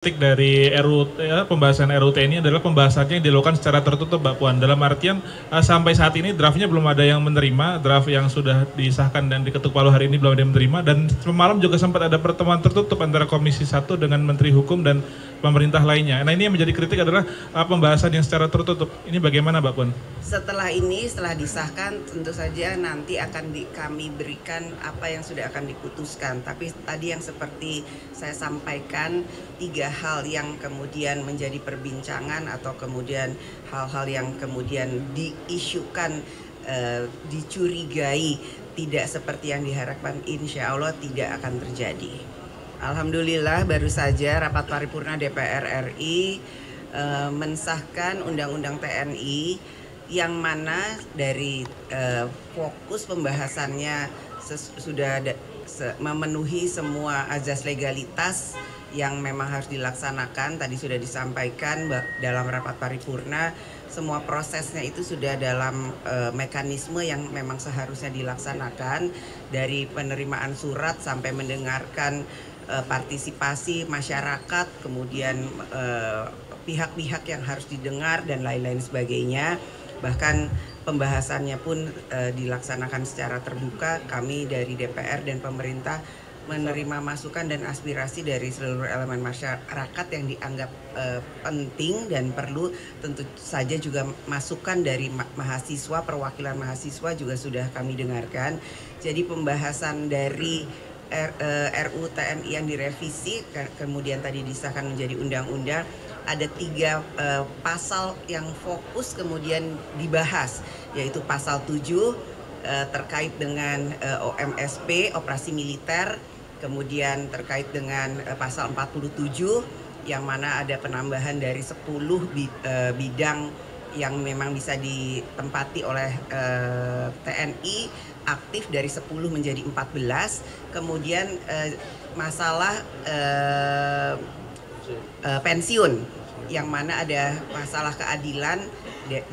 Kritik dari pembahasan RUT ini adalah pembahasannya yang dilakukan secara tertutup, Mbak Puan. Dalam artian sampai saat ini draftnya belum ada yang menerima, draft yang sudah disahkan dan diketuk palu hari ini belum ada yang menerima, dan semalam juga sempat ada pertemuan tertutup antara Komisi 1 dengan Menteri Hukum dan pemerintah lainnya. Nah, ini yang menjadi kritik adalah pembahasan yang secara tertutup. Ini bagaimana, Mbak Puan? Setelah disahkan, tentu saja nanti akan kami berikan apa yang sudah akan diputuskan. Tapi tadi yang seperti saya sampaikan, 3 hal yang kemudian menjadi perbincangan atau kemudian hal-hal yang kemudian diisukan, dicurigai tidak seperti yang diharapkan, insya Allah tidak akan terjadi. Alhamdulillah baru saja rapat paripurna DPR RI mensahkan Undang-Undang TNI yang mana dari fokus pembahasannya sudah memenuhi semua azas legalitas yang memang harus dilaksanakan. Tadi sudah disampaikan dalam rapat paripurna, semua prosesnya itu sudah dalam mekanisme yang memang seharusnya dilaksanakan, dari penerimaan surat sampai mendengarkan partisipasi masyarakat, kemudian pihak-pihak yang harus didengar dan lain-lain sebagainya. Bahkan pembahasannya pun dilaksanakan secara terbuka. Kami dari DPR dan pemerintah menerima masukan dan aspirasi dari seluruh elemen masyarakat yang dianggap penting dan perlu. Tentu saja juga masukan dari mahasiswa, perwakilan mahasiswa juga sudah kami dengarkan. Jadi pembahasan dari RUU TNI yang direvisi kemudian tadi disahkan menjadi undang-undang, ada 3 pasal yang fokus kemudian dibahas, yaitu pasal 7 terkait dengan OMSP, operasi militer, kemudian terkait dengan pasal 47 yang mana ada penambahan dari 10 bidang yang memang bisa ditempati oleh TNI aktif dari 10 menjadi 14. Kemudian masalah pensiun yang mana ada masalah keadilan.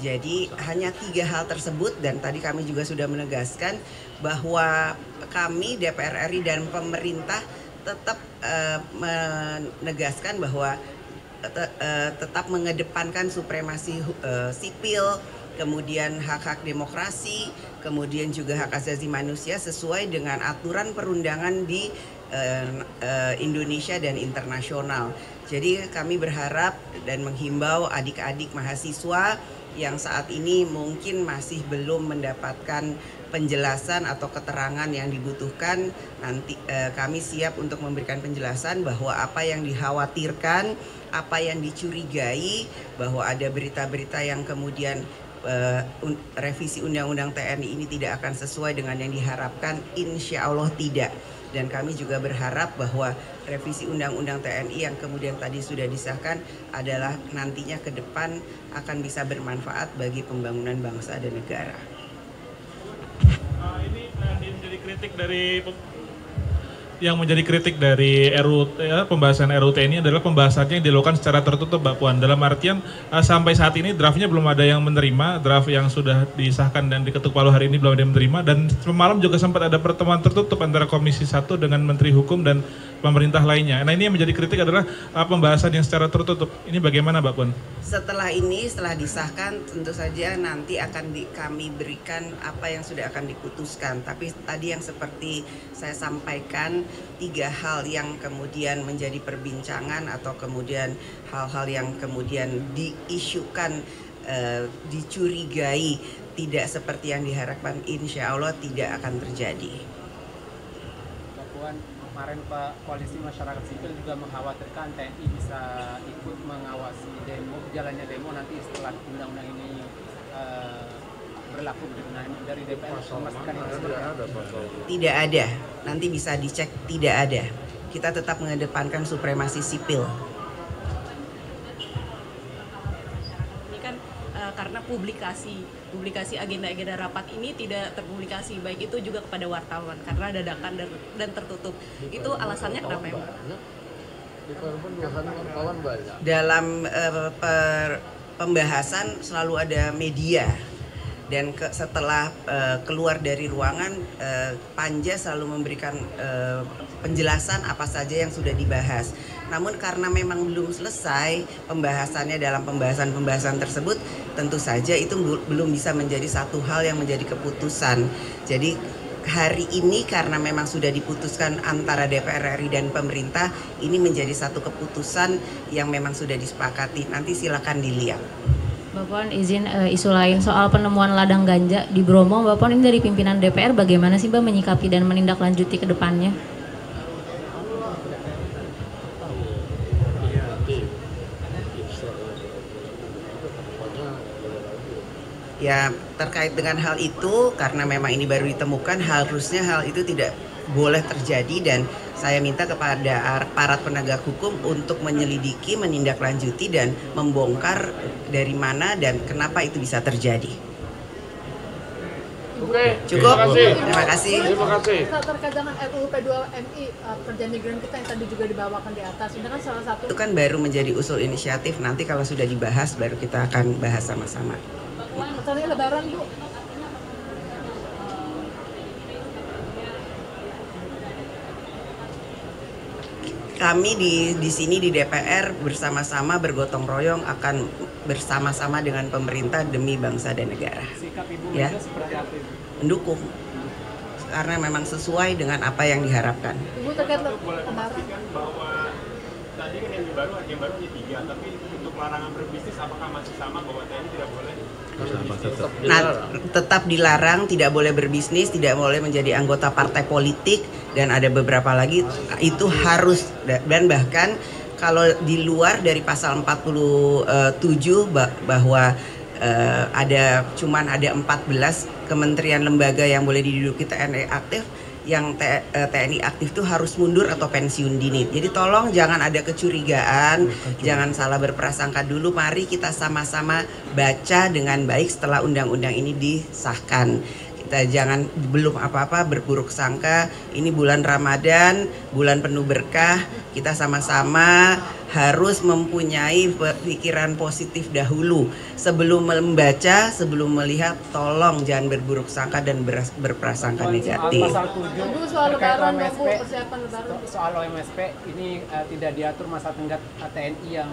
Jadi hanya 3 hal tersebut, dan tadi kami juga sudah menegaskan bahwa kami DPR RI dan pemerintah tetap menegaskan bahwa tetap mengedepankan supremasi sipil, kemudian hak-hak demokrasi, kemudian juga hak asasi manusia sesuai dengan aturan perundangan di Indonesia dan internasional. Jadi kami berharap dan menghimbau adik-adik mahasiswa yang saat ini mungkin masih belum mendapatkan penjelasan atau keterangan yang dibutuhkan, nanti kami siap untuk memberikan penjelasan bahwa apa yang dikhawatirkan, apa yang dicurigai, bahwa ada berita-berita yang kemudian revisi Undang-Undang TNI ini tidak akan sesuai dengan yang diharapkan, insya Allah tidak. Dan kami juga berharap bahwa revisi Undang-Undang TNI yang kemudian tadi sudah disahkan adalah nantinya ke depan akan bisa bermanfaat bagi pembangunan bangsa dan negara. Ini menjadi kritik dari pembahasan RUT ini adalah pembahasannya yang dilakukan secara tertutup, Mbak Puan. Dalam artian sampai saat ini draftnya belum ada yang menerima, draft yang sudah disahkan dan diketuk palu hari ini belum ada yang menerima, dan semalam juga sempat ada pertemuan tertutup antara Komisi 1 dengan Menteri Hukum dan pemerintah lainnya. Nah, ini yang menjadi kritik adalah pembahasan yang secara tertutup. Ini bagaimana, Mbak Puan? Setelah disahkan, tentu saja nanti akan kami berikan apa yang sudah akan diputuskan. Tapi tadi yang seperti saya sampaikan, 3 hal yang kemudian menjadi perbincangan atau kemudian hal-hal yang kemudian diisukan, dicurigai tidak seperti yang diharapkan, insya Allah tidak akan terjadi. Mbak Puan, kemarin Pak Koalisi Masyarakat Sipil juga mengkhawatirkan TNI bisa ikut mengawasi jalannya demo nanti setelah undang-undang ini berlaku. Nah, dari DPR memastikan tidak ada, nanti bisa dicek, tidak ada. Kita tetap mengedepankan supremasi sipil. Ini kan karena publikasi agenda-agenda rapat ini tidak terpublikasi, baik itu juga kepada wartawan karena dadakan dan tertutup. Itu alasannya kenapa ya, Mbak? Dalam pembahasan selalu ada media. Dan setelah keluar dari ruangan, Panja selalu memberikan penjelasan apa saja yang sudah dibahas. Namun karena memang belum selesai pembahasannya dalam pembahasan tersebut, tentu saja itu belum bisa menjadi satu hal yang menjadi keputusan. Jadi hari ini karena memang sudah diputuskan antara DPR RI dan pemerintah, ini menjadi satu keputusan yang memang sudah disepakati. Nanti silakan dilihat. Mbak Puan, izin isu lain soal penemuan ladang ganja di Bromo. Mbak Puan, ini dari pimpinan DPR bagaimana sih Mbak menyikapi dan menindaklanjuti ke depannya? Ya, terkait dengan hal itu, karena memang ini baru ditemukan, harusnya hal itu tidak boleh terjadi, dan saya minta kepada aparat penegak hukum untuk menyelidiki, menindaklanjuti, dan membongkar dari mana dan kenapa itu bisa terjadi. Oke, Cukup? Terima kasih. Terima kasih. Terkait dengan RUU P2MI, kerja migran kita yang tadi juga dibawakan di atas, ini kan salah satu. Itu kan baru menjadi usul inisiatif, nanti kalau sudah dibahas baru kita akan bahas sama-sama. Masalahnya Lebaran, Bu. Kami di sini di DPR bersama-sama bergotong royong akan bersama-sama dengan pemerintah demi bangsa dan negara. Sikap Ibu Ya. Mega seperti apa, Ibu? Mendukung, karena memang sesuai dengan apa yang diharapkan. Ibu terkait kemarin. Bahwa tadi kan yang baru hanya 3, tapi untuk larangan berbisnis apakah masih sama bahwa TNI tidak boleh? Nah, tetap dilarang, tidak boleh berbisnis, tidak boleh menjadi anggota partai politik, dan ada beberapa lagi itu harus, dan bahkan kalau di luar dari pasal 47 bahwa cuman ada 14 kementerian lembaga yang boleh diduduki TNI aktif, yang TNI aktif itu harus mundur atau pensiun dini. Jadi tolong jangan ada kecurigaan, jangan salah berprasangka dulu. Mari kita sama-sama baca dengan baik setelah undang-undang ini disahkan. Kita jangan belum apa-apa berburuk sangka. Ini bulan Ramadan, bulan penuh berkah. Kita sama-sama harus mempunyai pikiran positif dahulu. Sebelum membaca, sebelum melihat, tolong jangan berburuk sangka dan berprasangka negatif. Pasal 7 Ibu soal terkait Lebaran, Bu, OMSP, persiapan Lebaran. soal OMSP ini tidak diatur masa tenggat TNI yang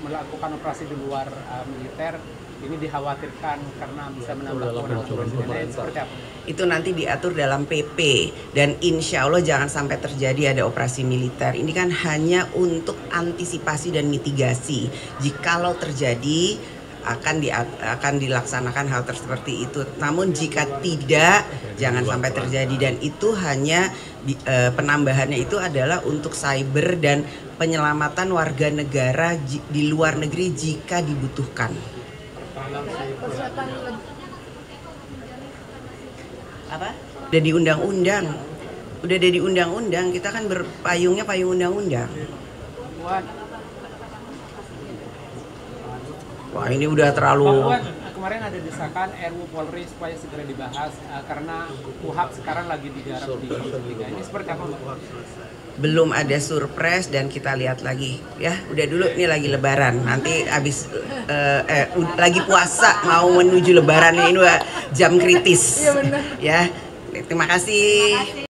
melakukan operasi di luar militer. Ini dikhawatirkan karena bisa menambah kewenangan presiden. Seperti apa? Itu nanti diatur dalam PP, dan insya Allah jangan sampai terjadi ada operasi militer. Ini kan hanya untuk antisipasi dan mitigasi. Jikalau terjadi akan dilaksanakan hal seperti itu. Namun jika tidak, jangan sampai terjadi, dan itu hanya penambahannya itu adalah untuk cyber dan penyelamatan warga negara di luar negeri jika dibutuhkan. Persiapan Apa? Udah di undang-undang, kita kan berpayungnya payung undang-undang. Puan, Wah, ini udah terlalu. Pak Puan, kemarin ada desakan RUU Polri supaya segera dibahas karena KUHP sekarang lagi digarap di Liga. Ini seperti apa, Mbak? Belum ada surprise, dan kita lihat lagi ya. Udah dulu, ini lagi lebaran, nanti habis lagi puasa mau menuju lebaran, ini udah jam kritis. Iya benar. Ya, terima kasih.